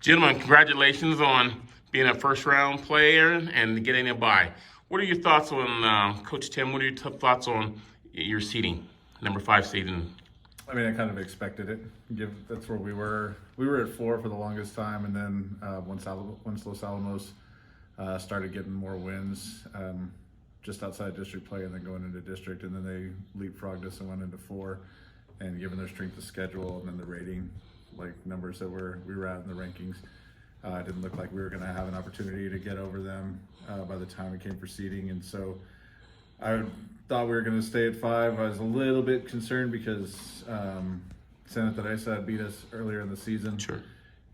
Gentlemen, congratulations on being a first-round player and getting a bye. What are your thoughts on, Coach Tim, what are your thoughts on your seeding, number 5 seeding? I mean, I kind of expected it. That's where we were. We were at 4 for the longest time, and then once Los Alamos started getting more wins, just outside district play, and then going into district, and then they leapfrogged us and went into 4. And given their strength of schedule and then the rating, like numbers that we were at in the rankings, it didn't look like we were going to have an opportunity to get over them by the time it came for seeding. And so I thought we were going to stay at 5. I was a little bit concerned because Santa Teresa beat us earlier in the season. Sure.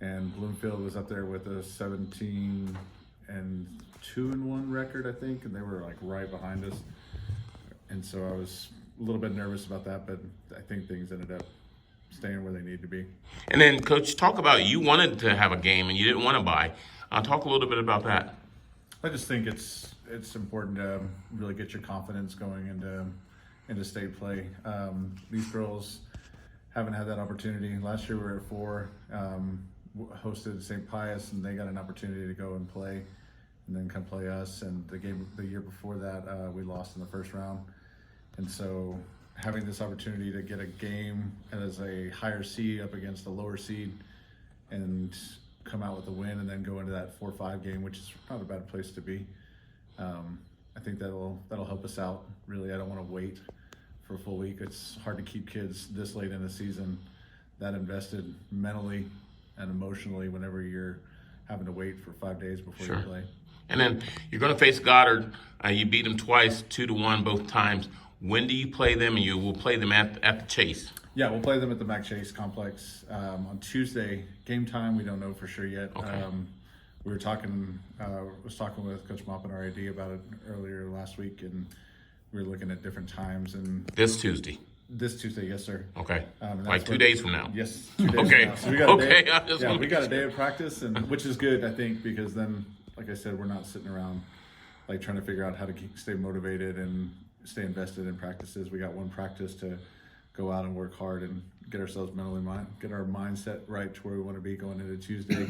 And Bloomfield was up there with a 17-2-1 record, I think, and they were like right behind us. And so I was a little bit nervous about that, but I think things ended up staying where they need to be. And then, Coach, talk about you wanted to have a game and you didn't want to buy. Talk a little bit about that. I just think it's important to really get your confidence going into state play. These girls haven't had that opportunity. Last year we were at 4, hosted St. Pius, and they got an opportunity to go and play and then come play us. And the year before that, we lost in the first round. And so having this opportunity to get a game as a higher seed up against a lower seed and come out with a win and then go into that 4-5 game, which is not a bad place to be. I think that'll help us out. Really, I don't want to wait for a full week. It's hard to keep kids this late in the season that invested mentally and emotionally whenever you're having to wait for 5 days before Sure. you play. And then you're going to face Goddard. You beat them twice, 2-1 both times. When do you play them? And you will play them at the Chase. Yeah, we'll play them at the Mac Chase complex on Tuesday. Game time, we don't know for sure yet. Okay. We were was talking with Coach Mop and our AD about it earlier last week, and we were looking at different times. And This Tuesday. this Tuesday, yes, sir. Okay. And Like that's 2 what- days from now. Yes, 2 days Okay. from now. So we got a Okay, day, I just yeah, wanna we make got a sure. day of practice, and which is good, I think, because then, like I said, we're not sitting around like trying to figure out how to stay motivated and stay invested in practices. We got one practice to go out and work hard and get ourselves get our mindset right to where we want to be going into Tuesday.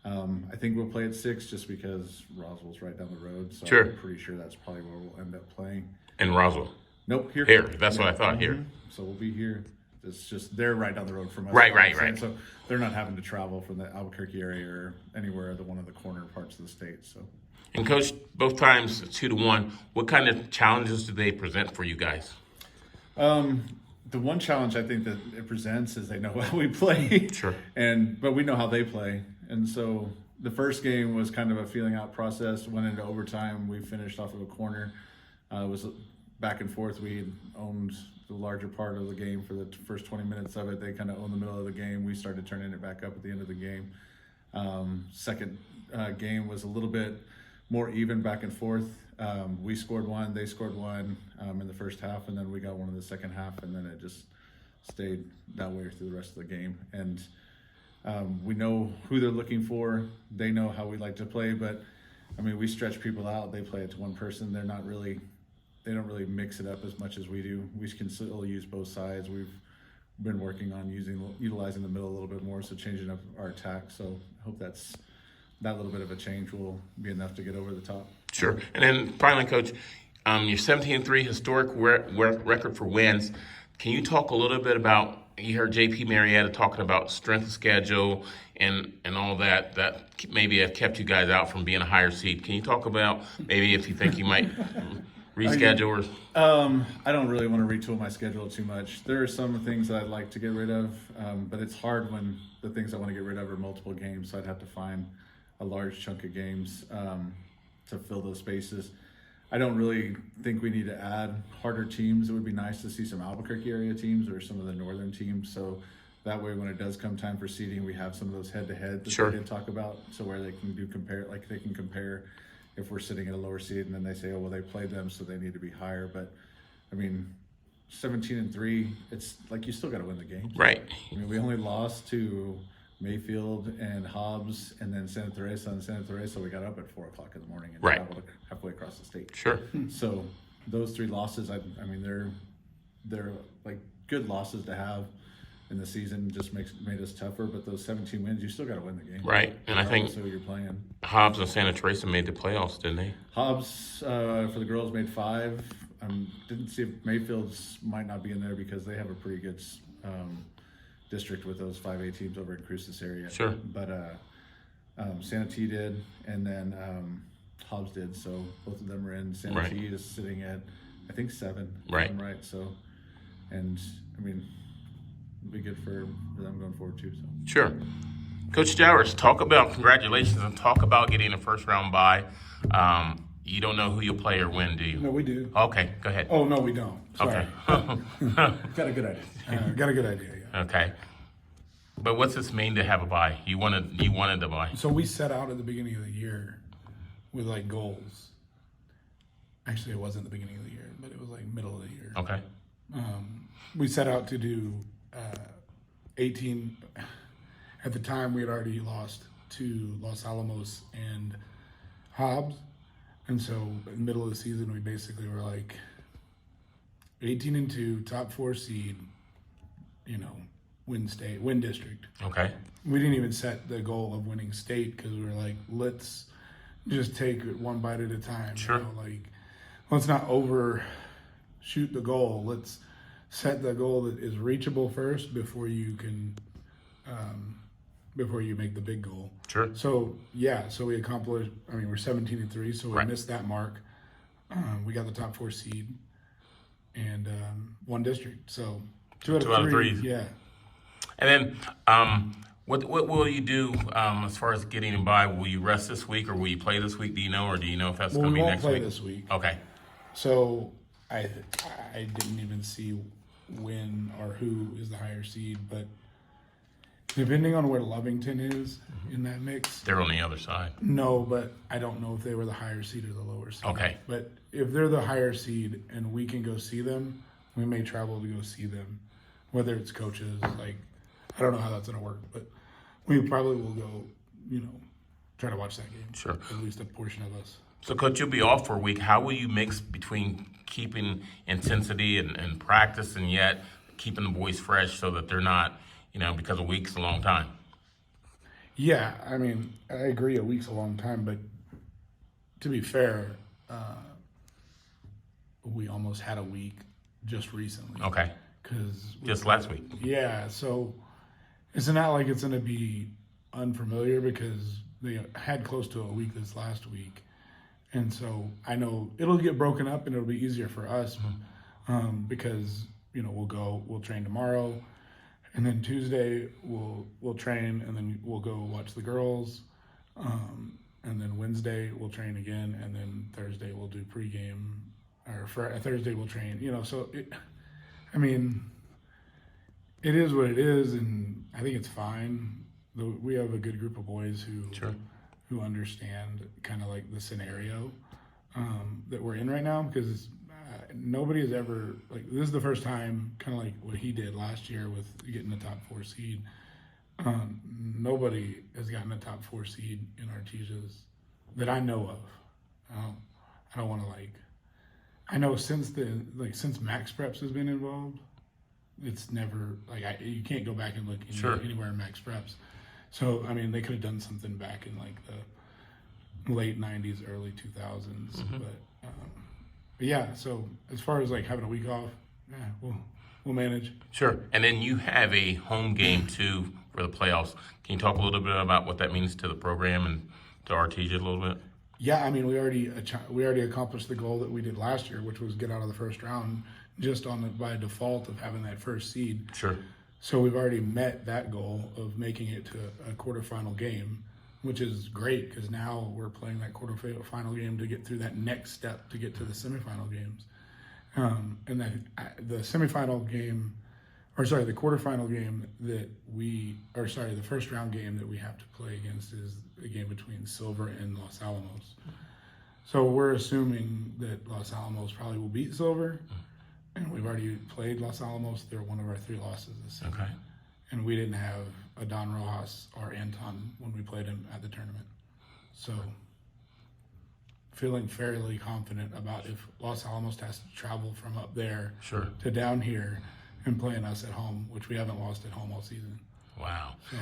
I think we'll play at 6 just because Roswell's right down the road. So Sure. I'm pretty sure that's probably where we'll end up playing. In Roswell. Nope, here. Here. That's what I thought. Here. So we'll be here. It's just they're right down the road from us. Right. So they're not having to travel from the Albuquerque area or anywhere one of the corner parts of the state. So. And Coach, both times 2-1. What kind of challenges do they present for you guys? The one challenge I think that it presents is they know how we play. Sure. But we know how they play. And so the first game was kind of a feeling out process, went into overtime. We finished off of a corner. It was back and forth. We owned the larger part of the game for the first 20 minutes of it. They kind of owned the middle of the game. We started turning it back up at the end of the game. Second game was a little bit more even back and forth. We scored 1, they scored 1 in the first half, and then we got 1 in the second half, and then it just stayed that way through the rest of the game. And we know who they're looking for. They know how we like to play, but I mean, we stretch people out. They play it to one person. They don't really mix it up as much as we do. We can still use both sides. We've been working on utilizing the middle a little bit more, so changing up our attack. So I hope that little bit of a change will be enough to get over the top. Sure. And then finally, Coach, your 17-3 historic record for wins. Can you talk a little bit about, you heard J.P. Marietta talking about strength of schedule and all that maybe have kept you guys out from being a higher seed. Can you talk about maybe if you think you might reschedule? I don't really want to retool my schedule too much. There are some things that I'd like to get rid of, but it's hard when the things I want to get rid of are multiple games, so I'd have to find a large chunk of games to fill those spaces. I don't really think we need to add harder teams. It would be nice to see some Albuquerque area teams or some of the northern teams. So that way, when it does come time for seeding, we have some of those head-to-head that Sure. they did talk about. So where they can they can compare if we're sitting at a lower seed and then they say, oh, well, they played them, so they need to be higher. But I mean, 17-3, it's like you still got to win the game. Right. I mean, we only lost to Mayfield and Hobbs, and then Santa Teresa. And Santa Teresa, we got up at 4 o'clock in the morning and Right. traveled halfway across the state. Sure. So those 3 losses, I mean, they're like good losses to have. in the season just made us tougher. But those 17 wins, you still got to win the game, Right, and I think so you're playing. Hobbs and Santa Teresa made the playoffs, didn't they? Hobbs for the girls made 5. Didn't see if Mayfield's might not be in there because they have a pretty good district with those 5A teams over in Cruces area. Sure. But Santa T did, and then Hobbs did. So both of them are in. Santa T is sitting at, I think, 7. Right. If I'm right. So, and I mean, it'll be good for them going forward too. So. Sure. Coach Jowers, congratulations, and talk about getting a first round bye. You don't know who you'll play or when, do you? No, we do. Okay, go ahead. Oh, no, we don't. Sorry. Okay. Got a good idea. Got a good idea, yeah. Okay. But what's this mean to have a bye? You wanted the bye. So we set out at the beginning of the year with like goals. Actually, it wasn't the beginning of the year, but it was like middle of the year. Okay. We set out to do 18. At the time, we had already lost to Los Alamos and Hobbs. And so in the middle of the season, we basically were like 18-2, top 4 seed, win district. Okay. We didn't even set the goal of winning state because we were like, let's just take it one bite at a time. Sure. Let's not overshoot the goal. Let's set the goal that is reachable first before you can, before you make the big goal. Sure. So so we accomplished. I mean, we're 17-3, so we missed that mark. We got the top 4 seed and one district. So two out of three. Yeah. And then, what will you do as far as getting by? Will you rest this week, or will you play this week? Do you know, or do you know if that's going to be next week? We won't play this week. Okay. So I didn't even see when or who is the higher seed, but depending on where Lovington is in that mix. They're on the other side. No, but I don't know if they were the higher seed or the lower seed. Okay. But if they're the higher seed and we can go see them, we may travel to go see them. Whether it's coaches, I don't know how that's going to work, but we probably will go, try to watch that game. Sure. At least a portion of us. So, Coach, you'll be off for a week. How will you mix between keeping intensity and practice and yet keeping the boys fresh so that they're not, because a week's a long time? Yeah, I mean, I agree a week's a long time, but to be fair, we almost had a week just recently. Okay. Just last week. Yeah, so it's not like it's going to be unfamiliar because they had close to a week this last week. And so I know it'll get broken up and it'll be easier for us because, we'll train tomorrow. And then Tuesday we'll train, and then we'll go watch the girls. And then Wednesday we'll train again, and then Thursday we'll do pregame, or Thursday we'll train. So it is what it is, and I think it's fine. We have a good group of boys who understand kind of like the scenario that we're in right now, because nobody has ever, this is the first time, kind of like what he did last year with getting the top 4 seed. Nobody has gotten a top 4 seed in Artesia's that I know of. I don't want to I know since Max Preps has been involved, it's never you can't go back and look anywhere in Max Preps. So they could have done something back in the late 90s, early 2000s, but yeah. So as far as having a week off, we'll manage. Sure. And then you have a home game too for the playoffs. Can you talk a little bit about what that means to the program and to Artesia a little bit? Yeah, we already accomplished the goal that we did last year, which was get out of the first round, just by default of having that first seed. Sure. So we've already met that goal of making it to a quarterfinal game, which is great because now we're playing that quarterfinal game to get through that next step to get to the semifinal games. And then the quarterfinal game the first round game that we have to play against is a game between Silver and Los Alamos. So we're assuming that Los Alamos probably will beat Silver, and we've already played Los Alamos. They're one of our 3 losses this season. Okay. And we didn't have a Don Rojas or Anton when we played him at the tournament. So feeling fairly confident about if Los Alamos has to travel from up there to down here, and playing us at home, which we haven't lost at home all season. Wow. So,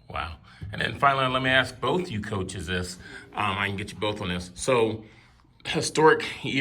Wow. And then finally, let me ask both you coaches this. I can get you both on this. So, historic year.